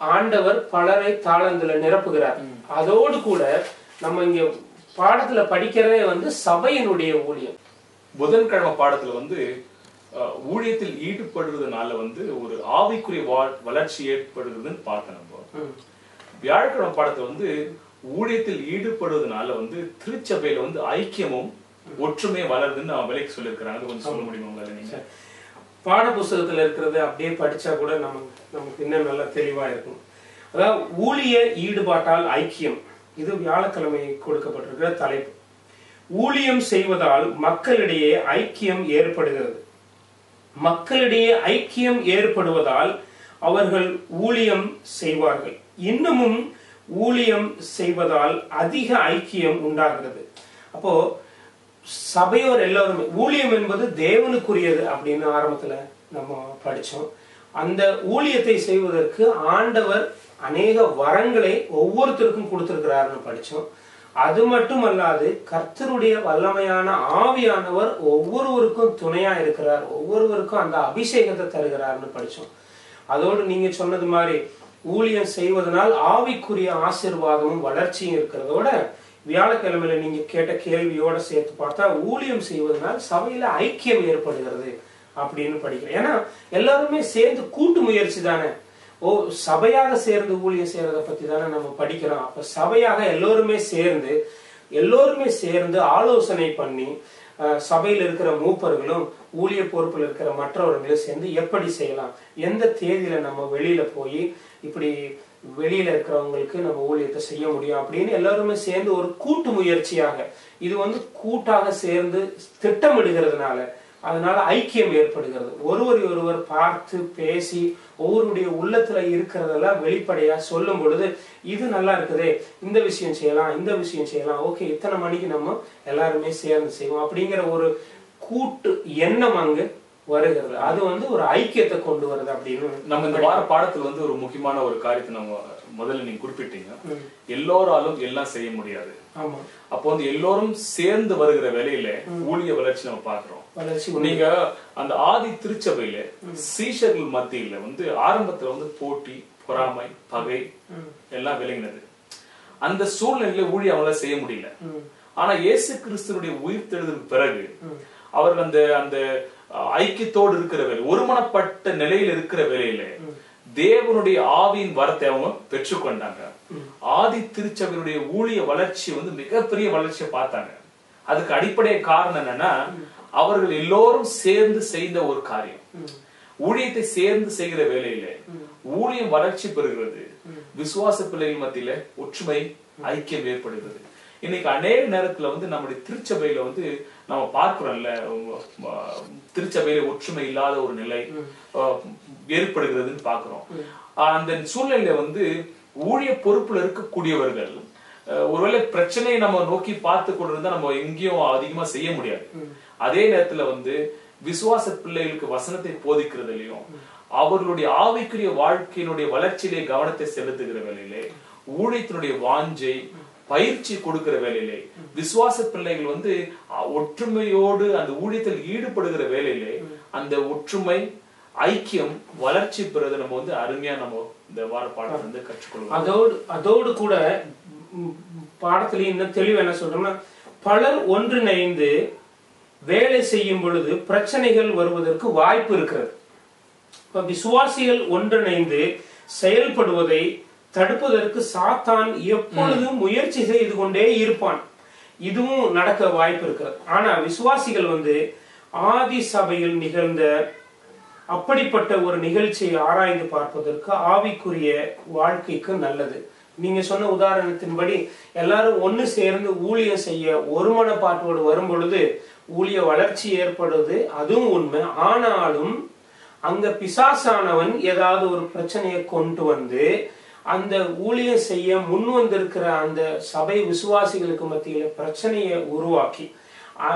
ஆண்டவர் பலரை தாளந்துல நிரப்புகிறார். அதோடு கூட நம்ம இங்க பாடத்துல படிக்கிறதே சபையினுடைய ஊழியம். புதன்கிழமை பாடத்துல ஊழியத்தில் ஈடுபடுறதுனால ஒரு ஆவிக்குரிய வளர்ச்சி ஏற்படுகிறதுன்னு பார்க்க நம்ம. வியாழக்கிழமை பாடத்துல ஊழியத்தில் ஈடுபடுவதனால திருச்சபையில ஐக்கியமும் ஒற்றுமை வளருதுன்னு விலைக்கு சொல்லியிருக்கிறாங்க. கொஞ்சம் சொல்ல முடியுமா நீங்க? பாட புஸ்தகத்துல இருக்கிறது அப்படியே படிச்சா கூட நமக்கு இன்னும் நல்லா தெளிவா இருக்கும். அதாவது ஊழிய ஈடுபாட்டால் ஐக்கியம், இது வியாழக்கிழமை கொடுக்கப்பட்டிருக்கிற தலைப்பு. ஊழியம் செய்வதால் மக்களிடையே ஐக்கியம் ஏற்படுகிறது. மக்களிடையே ஐக்கியம் ஏற்படுவதால் அவர்கள் ஊழியம் செய்வார்கள். இன்னமும் ஊழியம் செய்வதால் அதிக ஐக்கியம் உண்டாகிறது. அப்போ சபையோர் எல்லாருமே, ஊழியம் என்பது தேவனுக்குரியது அப்படின்னு ஆரம்பத்துல நம்ம படிச்சோம். அந்த ஊழியத்தை செய்வதற்கு ஆண்டவர் அநேக வரங்களை ஒவ்வொருத்தருக்கும் கொடுத்திருக்கிறாருன்னு படிச்சோம். அது மட்டுமல்லாது கர்த்தருடைய வல்லமையான ஆவியானவர் ஒவ்வொருவருக்கும் துணையா இருக்கிறார், ஒவ்வொருவருக்கும் அந்த அபிஷேகத்தை தருகிறார்னு படிச்சோம். அதோடு நீங்க சொன்னது மாதிரி ஊழியம் செய்வதனால் ஆவிக்குரிய ஆசீர்வாதமும் வளர்ச்சியும் இருக்கிறதோட, வியாழக்கிழமையில நீங்க கேட்ட கேள்வியோட சேர்த்து பார்த்தா ஊழியம் செய்வதனால் சபையில ஐக்கியம் ஏற்படுகிறது அப்படின்னு படிக்கிறேன். ஏன்னா எல்லாருமே சேர்ந்து கூட்டு முயற்சி தானே. சபையாக சேர்ந்து ஊழியம் செய்யறதை பத்தி தானே நம்ம படிக்கிறோம். அப்ப சபையாக எல்லோருமே சேர்ந்து ஆலோசனை பண்ணி சபையில் இருக்கிற மூப்பர்களும் ஊழிய பொறுப்பில் இருக்கிற மற்றவர்களும் சேர்ந்து எப்படி செய்யலாம், எந்த தேதியில நம்ம வெளியில போய் இப்படி வெளியில இருக்கிறவங்களுக்கு நம்ம ஊழியத்தை செய்ய முடியும் அப்படின்னு எல்லாருமே சேர்ந்து ஒரு கூட்டு முயற்சியாக, இது கூட்டாக சேர்ந்து திட்டமிடுகிறதுனால அதனால ஐக்கியம் ஏற்படுகிறது. ஒருவர் பார்த்து பேசி ஒவ்வொருடைய உள்ளத்துல இருக்கிறதெல்லாம் வெளிப்படையா சொல்லும் பொழுது, இது நல்லா இருக்குதே, இந்த விஷயம் செய்யலாம், ஓகே இத்தனை மணிக்கு நம்ம எல்லாருமே சேர்ந்து செய்வோம் அப்படிங்கிற ஒரு கூட்டு எண்ணம் அங்கு வருகிறது. அது ஒரு ஐக்கியத்தை கொண்டு வருது அப்படின்னு நம்ம இந்த வார பாடத்துல ஒரு முக்கியமான ஒரு காரியத்தை நம்ம முதல்ல நீங்க குறிப்பிட்டீங்க. எல்லோராலும் எல்லாம் செய்ய முடியாது. அப்போ எல்லோரும் சேர்ந்து வருகிற வேலையில ஊழிய வளர்ச்சி நம்ம பாக்குறோம். நீங்க அந்த ஆதி திருச்சபையில சீஷர்கள் மத்தியில ஆரம்பத்துல போட்டி, பொறாமை, பகை எல்லாம் விளங்கினது. அந்த சூழ்நிலையில ஊழிய அவங்களால செய்ய முடியல. ஆனா இயேசு கிறிஸ்துனுடைய உயிர்த்தெழுதலுக்கு பிறகு அவர்கள் அந்த அந்த ஐக்கியத்தோடு இருக்கிற வேலை, ஒருமனப்பட்ட நிலையில் இருக்கிற வேலையில தேவனுடைய ஆவியின் வரத்தை அவங்க பெற்றுக்கொண்டாங்க. ஆதி திருச்சபையினுடைய ஊழிய வளர்ச்சி மிகப்பெரிய வளர்ச்சியை பார்த்தாங்க. அதுக்கு அடிப்படை காரணம் என்னன்னா, அவர்கள் எல்லோரும் சேர்ந்து செய்த ஒரு காரியம். ஊழியத்தை சேர்ந்து செய்கிற வேலையில ஊழியம் வளர்ச்சி பெறுகிறது. விசுவாச பிள்ளைகள் மத்தியில ஒற்றுமை, ஐக்கியம் ஏற்படுகிறது. இன்னைக்கு அநேக நேரத்துல நம்முடைய திருச்சபையில நம்ம பார்க்கிறோம்ல, திருச்சபையில ஒற்றுமை இல்லாத ஒரு நிலை ஏற்படுகிறதுன்னு பாக்குறோம். அந்த சூழ்நிலையில ஊழிய பொறுப்புல இருக்கக்கூடியவர்கள் ஒருவேளை பிரச்சனையை நம்ம நோக்கி பார்த்து கொண்டிருந்தா நம்ம எங்கேயும் அதிகமா செய்ய முடியாது. அதே நேரத்துல விசுவாச பிள்ளைகளுக்கு வசனத்தை போதிக்கிறதுலயும் அவர்களுடைய ஆவிக்குரிய வாழ்க்கையினுடைய வளர்ச்சியிலே கவனத்தை செலுத்துகிற வேலையிலே, ஊழியத்தினுடைய வாஞ்சை பயிற்சி கொடுக்கிற வேலையிலே, விசுவாச பிள்ளைகள் ஒற்றுமையோடு அந்த ஊழியத்தில் ஈடுபடுகிற வேலையிலே அந்த ஒற்றுமை, ஐக்கியம், வளர்ச்சி பெறுவதை நம்ம அருமையா நம்ம இந்த வார பாடத்துல கற்றுக்கொள்வோம். அதோடு கூட பாடத்துல இன்னும் தெளிவு என்ன சொல்றோம்னா, பலர் ஒன்றிணைந்து வேலை செய்யும் பொழுது பிரச்சனைகள் வருவதற்கு வாய்ப்பு இருக்கிறது. இப்ப விசுவாசிகள் ஒன்றிணைந்து செயல்படுவதை தடுப்பதற்கு சாத்தான் எப்பொழுதும் முயற்சி செய்து கொண்டே இருப்பான். இதுவும் நடக்க வாய்ப்பு இருக்கிறது. ஆனா விசுவாசிகள் ஆதி சபையில் நிகழ்ந்த அப்படிப்பட்ட ஒரு நிகழ்ச்சியை ஆராய்ந்து பார்ப்பதற்கு ஆவிக்குரிய வாழ்க்கைக்கு நல்லது. நீங்க சொன்ன உதாரணத்தின்படி எல்லாரும் ஒண்ணு சேர்ந்து ஊழியம் செய்ய ஒருமனப்பாட்டோடு வரும் பொழுது ஊழிய வளர்ச்சி ஏற்படுவது, அதுவும் உண்மை. ஆனாலும் அங்க பிசாசானவன் ஏதாவது ஒரு பிரச்சனையை கொண்டு அந்த ஊழியம் செய்ய முன் வந்திருக்கிற அந்த சபை விசுவாசிகளுக்கு மத்தியில பிரச்சனையை உருவாக்கி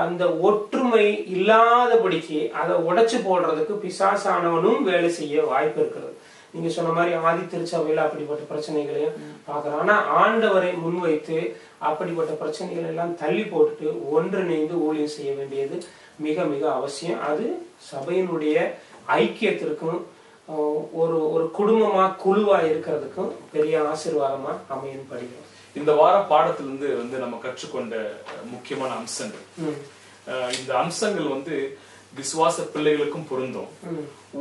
அந்த ஒற்றுமை இல்லாதபடிக்கு அதை உடைச்சு போடுறதுக்கு பிசாசானவனும் வேலை செய்ய வாய்ப்பு இருக்கிறது. நீங்க சொன்ன மாதிரி ஆதி திருச்சபையில அப்படிப்பட்ட பிரச்சனைகளையும் பாக்குறோம். ஆனா ஆண்டவரை முன்வைத்து அப்படிப்பட்ட பிரச்சனைகள் எல்லாம் தள்ளி போட்டுட்டு ஒன்றிணைந்து ஊழியம் செய்ய வேண்டியது மிக மிக அவசியம். அது சபையினுடைய ஐக்கியத்திற்கும் ஒரு குடும்பமா குழுவா இருக்கிறதுக்கும் பெரிய ஆசீர்வாதமா அமையும் படிக்கிறோம். இந்த வார பாடத்திலிருந்து நம்ம கற்றுக்கொண்ட முக்கியமான அம்சங்கள், இந்த அம்சங்கள் விசுவாச பிள்ளைகளுக்கும் பொருந்தும்,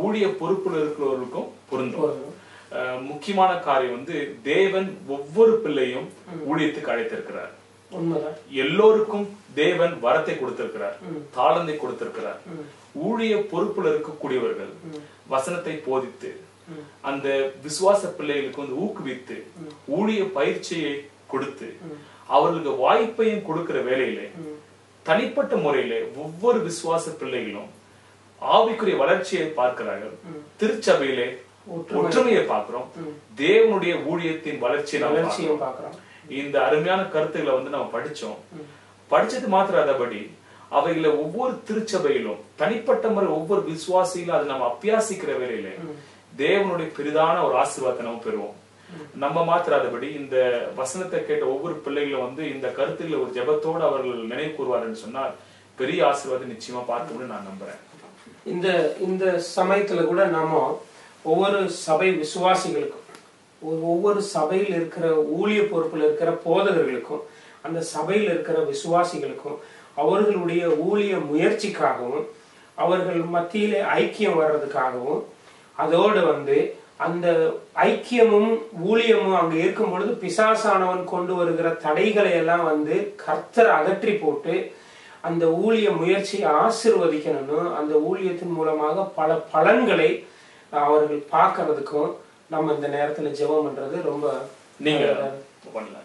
ஊழிய பொறுப்புல இருக்கிறவர்களுக்கும் பொருந்தும். முக்கியமான காரியம் தேவன் ஒவ்வொரு பிள்ளையும் ஊழியத்துக்கு அழைத்திருக்கிறார். எல்லோருக்கும் தேவன் வரத்தை கொடுத்திருக்கிறார், தாளந்தை கொடுத்திருக்கிறார். ஊழிய பொறுப்புல இருக்கக்கூடியவர்கள் வசனத்தை போதித்து அந்த விசுவாச பிள்ளைகளுக்கு ஊக்குவித்து ஊழிய பயிற்சியை கொடுத்து அவர்களுக்கு வாய்ப்பையும் கொடுக்கிற வேலையிலே தனிப்பட்ட முறையில ஒவ்வொரு விசுவாச பிள்ளைகளும் ஆவிக்குரிய வளர்ச்சியை பார்க்கிறார்கள். திருச்சபையிலே ஒற்றுமையை பார்க்கிறோம், தேவனுடைய ஊழியத்தின் வளர்ச்சியை பார்க்கிறோம். இந்த அருமையான கருத்துக்களை நம்ம படிச்சோம். படிச்சது மாத்திராதபடி அவைகளை ஒவ்வொரு திருச்சபையிலும் தனிப்பட்ட முறை ஒவ்வொரு விசுவாசியிலும் அதை நம்ம அபியாசிக்கிற வேலையில தேவனுடைய பெரிதான ஒரு ஆசீர்வாதத்தை நம்ம பெறுவோம். நம்ம மாத்திராதபடி இந்த வசனத்தை கேட்ட ஒவ்வொரு பிள்ளைகளும் இந்த கருத்துக்களை ஒரு ஜெபத்தோடு அவர்கள் நினைவு கூறுவார்கள் சொன்னால் பெரிய ஆசீர்வாதம் நிச்சயமா பார்க்கணும்னு நான் நம்புறேன். இந்த சமயத்துல கூட நாம ஒவ்வொரு சபை விசுவாசிகளுக்கும், ஒவ்வொரு சபையில் இருக்கிற ஊழிய பொறுப்புல இருக்கிற போதகர்களுக்கும், அந்த சபையில் இருக்கிற விசுவாசிகளுக்கும் அவர்களுடைய ஊழிய முயற்சிக்காகவும் அவர்கள் மத்தியிலே ஐக்கியம் வர்றதுக்காகவும் அதோடு அந்த ஐக்கியமும் ஊழியமும் அங்க இருக்கும் பொழுது பிசாசானவன் கொண்டு வருகிற தடைகளை எல்லாம் கர்த்தர் அகற்றி போட்டு அந்த ஊழிய முயற்சியை ஆசீர்வதிக்கணும்னு அந்த ஊழியத்தின் மூலமாக பல பலன்களை அவர்கள் பார்க்கறதுக்கும் நம்ம இந்த நேரத்துல ஜெபம் பண்றது ரொம்ப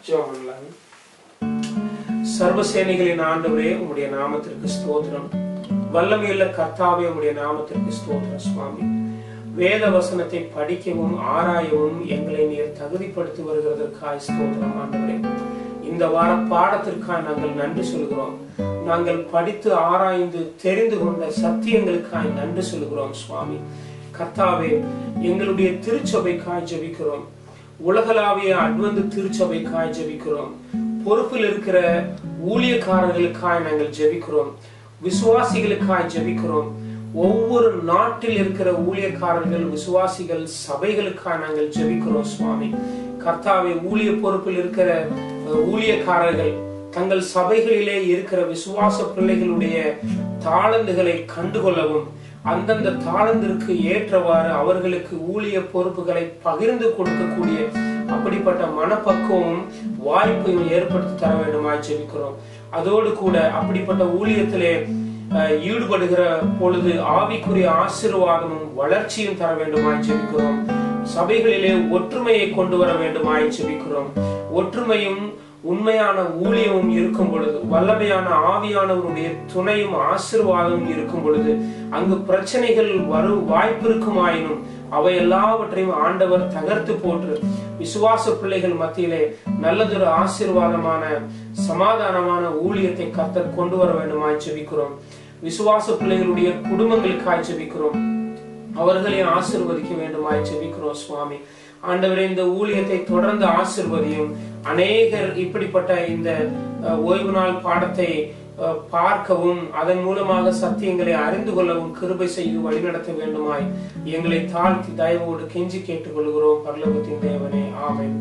ஜெபம் பண்ணலாம். சர்வசேனைகளின் ஆண்டவரே, உம்முடைய நாமத்திற்கு ஸ்தோத்திரம். வல்லமையுள்ள கர்த்தாவே, உம்முடைய நாமத்திற்கு ஸ்தோத்திரம் சுவாமி. வேத வசனத்தை படிக்கவும் ஆராயவும் எங்களை நீர் தகுதிப்படுத்தி வருகிறதற்காய் ஸ்தோத்திரம் ஆண்டவரே. இந்த வார பாடத்திற்காக நாங்கள் நன்றி சொல்கிறோம். நாங்கள் படித்து ஆராய்ந்து தெரிந்து கொண்ட சத்தியங்களுக்காய் நன்றி சொல்கிறோம் சுவாமி. கர்த்தாவே, எங்களுடைய திருச்சபைக்காய் ஜெபிக்கிறோம். உலகளாவிய அட்வென்ட் திருச்சபைக்காய் ஜெபிக்கிறோம். பொறுப்பில் இருக்கிற ஊழியக்காரர்களுக்காய் நாங்கள் ஜெபிக்கிறோம். விசுவாசிகளுக்காய் ஜெபிக்கிறோம். ஒவ்வொரு நாட்டில் இருக்கிற ஊழியக்காரர்கள், விசுவாசிகள், சபைகளுக்காக நாங்கள் ஜெபிக்கிறோம் சுவாமி. கர்த்தாவே, ஊழிய பொறுப்பில் இருக்கிற ஊழியக்காரர்கள் தங்கள் சபைகளிலே இருக்கிற விசுவாச பிள்ளைகளுடைய தாளந்துகளை கண்டுகொள்ளவும், அந்தந்த தாளந்திற்கு ஏற்றவாறு அவர்களுக்கு ஊழிய பொறுப்புகளை பகிர்ந்து கொடுக்கக்கூடிய அப்படிப்பட்ட மனப்பக்குவமும் வாய்ப்பையும் ஏற்படுத்தி தர வேண்டுமாய் ஜெபிக்கிறோம். அதோடு கூட அப்படிப்பட்ட ஊழியத்திலே ஈடுபடுகிற பொழுது ஆவிக்குரிய ஆசீர்வாதமும் வளர்ச்சியும் தர வேண்டுமாய் ஜெபிக்கிறோம். சபைகளிலே ஒற்றுமையை கொண்டு வர வேண்டுமாய் ஜெபிக்கிறோம். ஒற்றுமையும் உண்மையான ஊழியமும் இருக்கும் பொழுது, வல்லமையான ஆவியானவருடைய துணையும் ஆசீர்வாதமும் இருக்கும் பொழுது அங்கு பிரச்சனைகள் வரும் வாய்ப்பு இருக்குமாயினும் அவை எல்லாவற்றையும் ஆண்டவர் தகர்த்து போட்டு விசுவாச பிள்ளைகள் மத்தியிலே நல்லதொரு ஆசீர்வாதமான சமாதானமான ஊழியத்தை கர்த்தர் கொண்டு வர வேண்டுமாய் ஜெபிக்கிறோம். விசுவாச பிள்ளைகளுடைய குடும்பங்களுக்காய் ஜெபிக்கிறோம். அவர்களையும் ஆசீர்வதிக்க வேண்டுமாய் ஜெபிக்கிறோம் சுவாமி. ஆண்டவரே, இந்த ஊழியத்தை தொடர்ந்து ஆசீர்வதியும். அநேகர் இப்படிப்பட்ட இந்த ஓய்வு நாள் பாடத்தை பார்க்கவும் அதன் மூலமாக சத்தியங்களை அறிந்து கொள்ளவும் கிருபை செய்து வழிநடத்த வேண்டுமாய் எங்களை தாழ்த்தி தயவோடு கெஞ்சி கேட்டுக் கொள்கிறோம் பரலோகத்தின் தேவனே. ஆமென்.